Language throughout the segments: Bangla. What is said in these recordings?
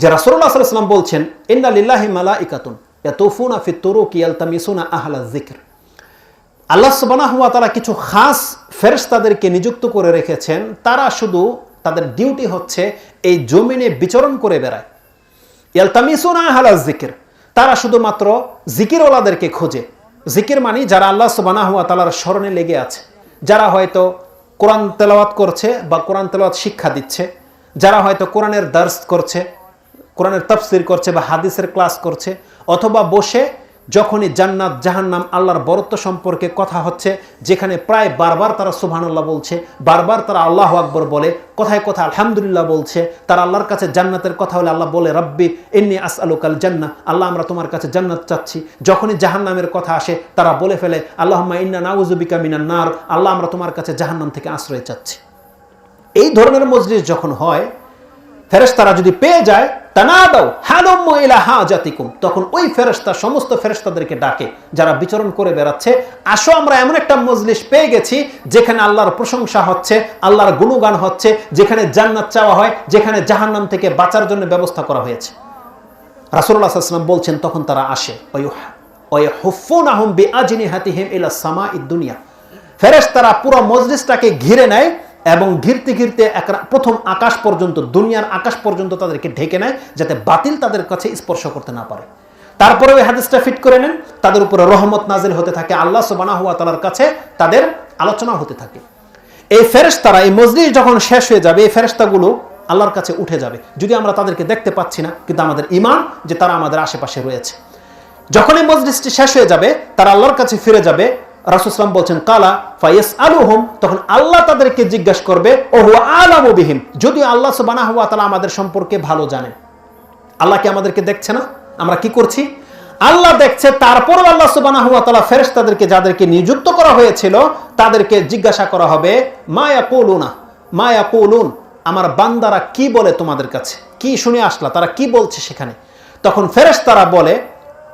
যে রাসূলুল্লাহ সাল্লাল্লাহু আলাইহি ওয়াসাল্লাম বলছেন, ইন্না লিল্লাহি মালাইকাতুন ইয়াতুফুনা ফিত তুরুকি ইয়ালতামিসুনা আহলা যিকর। আল্লাহ সুবহানাহু ওয়া তাআলা কিছু খাস ফেরেশতাদেরকে নিযুক্ত করে রেখেছেন, তারা শুধু তাদের ডিউটি হচ্ছে এই জমিনে বিচরণ করে বেড়ায়। ইয়ালতামিসুনা আহলা যিকর, তারা শুধুমাত্র জিকিরওয়ালাদেরকে খোঁজে। জিকির মানে যারা আল্লাহ সুবহানাহু ওয়া তাআলার স্মরণে লেগে আছে, যারা হয়তো কোরআন তেলাওয়াত করছে বা কোরআন তেলাওয়াত শিক্ষা দিচ্ছে, যারা হয়তো কোরআনের দার্স করছে, কোরআনের তাফসির করছে বা হাদিসের ক্লাস করছে, অথবা বসে যখনই জান্নাত জাহান্নাম আল্লাহর বরত্ব সম্পর্কে কথা হচ্ছে, যেখানে প্রায় বারবার তারা সুবহানাল্লাহ বলছে, বারবার তারা আল্লাহু আকবার বলে, কথায় কথা আলহামদুলিল্লাহ বলছে। তারা আল্লাহর কাছে জান্নাতের কথা হলে আল্লাহ বলে, রব্বি ইন্নী আসআলুকাল জান্নাহ, আল্লাহ আমরা তোমার কাছে জান্নাত চাচ্ছি। যখনই জাহান্নামের কথা আসে তারা বলে ফেলে, আল্লাহুম্মা ইন্না নাউযু বিকা মিনান নার, আল্লাহ আমরা তোমার কাছে জাহান্নাম থেকে আশ্রয় চাচ্ছি। এই ধরনের মজলিস যখন হয়, ফেরেশতারা যদি পেয়ে যায়, তানাদাউ হালুম্মু ইলা হাজাতিকুম, তখন ওই ফেরেশতা সমস্ত ফেরেশতাদেরকে ডাকে যারা বিচরণ করে বেড়াচ্ছে, আসো আমরা এমন একটা মজলিস পেয়ে গেছি যেখানে আল্লাহর প্রশংসা হচ্ছে, আল্লাহর গুণগান হচ্ছে, যেখানে জান্নাত চাওয়া হয়, যেখানে জাহান্নাম থেকে বাঁচার জন্য ব্যবস্থা করা হয়েছে। রাসূলুল্লাহ সাল্লাল্লাহু আলাইহি ওয়াসাল্লাম বলছেন, তখন তারা আসে, ওয়ায়হুফুনাহুম বিআজনিহাতিহিম ইলা সামাঈদ দুনিয়া, ফেরেশতারা পুরো মজলিসটাকে ঘিরে নেয় এবং ঘিরতে ঘিরতে প্রথম আকাশ পর্যন্ত, দুনিয়ার আকাশ পর্যন্ত তাদেরকে ঢেকে নেয়, যাতে বাতিল তাদের কাছে স্পর্শ করতে না পারে। তারপরে ওই হাদিসটা ফিট করে নেন, তাদের উপরে রহমত নাজিল হতে থাকে, আল্লাহ সুবহানাহু ওয়া তাআলার কাছে তাদের আলোচনা হতে থাকে। এই ফেরেশতারা, এই মজলিস যখন শেষ হয়ে যাবে, এই ফেরেশতাগুলো আল্লাহর কাছে উঠে যাবে, যদি আমরা তাদেরকে দেখতে পাচ্ছি না, কিন্তু আমাদের ঈমান যে তারা আমাদের আশেপাশে রয়েছে। যখন এই মজলিসটি শেষ হয়ে যাবে, তারা আল্লাহর কাছে ফিরে যাবে। রাসূল সাল্লাল্লাহু আলাইহি ওয়াসাল্লাম বলছেন, কালা ফায়াসআলুহুম, তখন আল্লাহ তাদেরকে জিজ্ঞাসা করবে, ও হুয়া আলামু বিহিম, যদি আল্লাহ সুবহানাহু ওয়া তাআলা আমাদের সম্পর্কে ভালো জানেন। আল্লাহ কি আমাদেরকে দেখছে না? আমরা কি করছি? আল্লাহ দেখছে। তারপর আল্লাহ সুবহানাহু ওয়া তাআলা ফেরেশতাদেরকে, যাদেরকে নিযুক্ত করা হয়েছিল, তাদেরকে জিজ্ঞাসা করা হবে, মা ইয়াকুলুন, আমার বান্দারা কি বলে তোমাদের কাছে, কি শুনে আসলা, তারা কি বলছে সেখানে। তখন ফেরেশতারা বলে,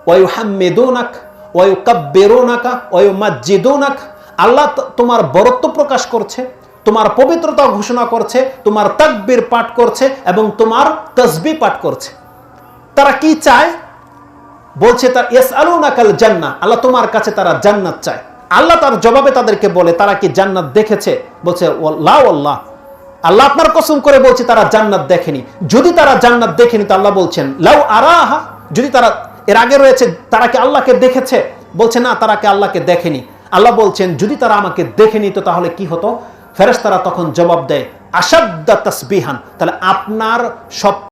ওয়ায়ুহাম্মিদুনাক ওয়ায়ুকাব্বিরুনাকা ওয়ায়ুমাজ্জিদুনাক, আল্লাহ তোমার বরত্ব প্রকাশ করছে, তোমার পবিত্রতা ঘোষণা করছে, তোমার তাকবীর পাঠ করছে এবং তোমার তাসবিহ পাঠ করছে। তারা কি চায়? বলছে তার ইয়াসআলুনাকাল জান্নাহ, আল্লাহ তোমার কাছে তারা জান্নাত চায়। আল্লাহ তার জবাবে তাদেরকে বলে, তারা কি জান্নাত দেখেছে? বলছে লা ওয়াল্লাহ, আল্লাহ আপনার কসম করে বলছে তারা জান্নাত দেখেনি। যদি তারা জান্নাত দেখেনি, তো আল্লাহ বলছেন লাউ আরাহা, যদি তারা, এর আগে রয়েছে তারা কি আল্লাহকে দেখেছে? বলছে না, তারা কি আল্লাহকে দেখেনি। আল্লাহ বলছেন যদি তারা আমাকে দেখেনি তো তাহলে কি হতো? ফেরেশতারা তখন জবাব দেয়, আশাদ্দা তাসবিহান, তাহলে আপনার সব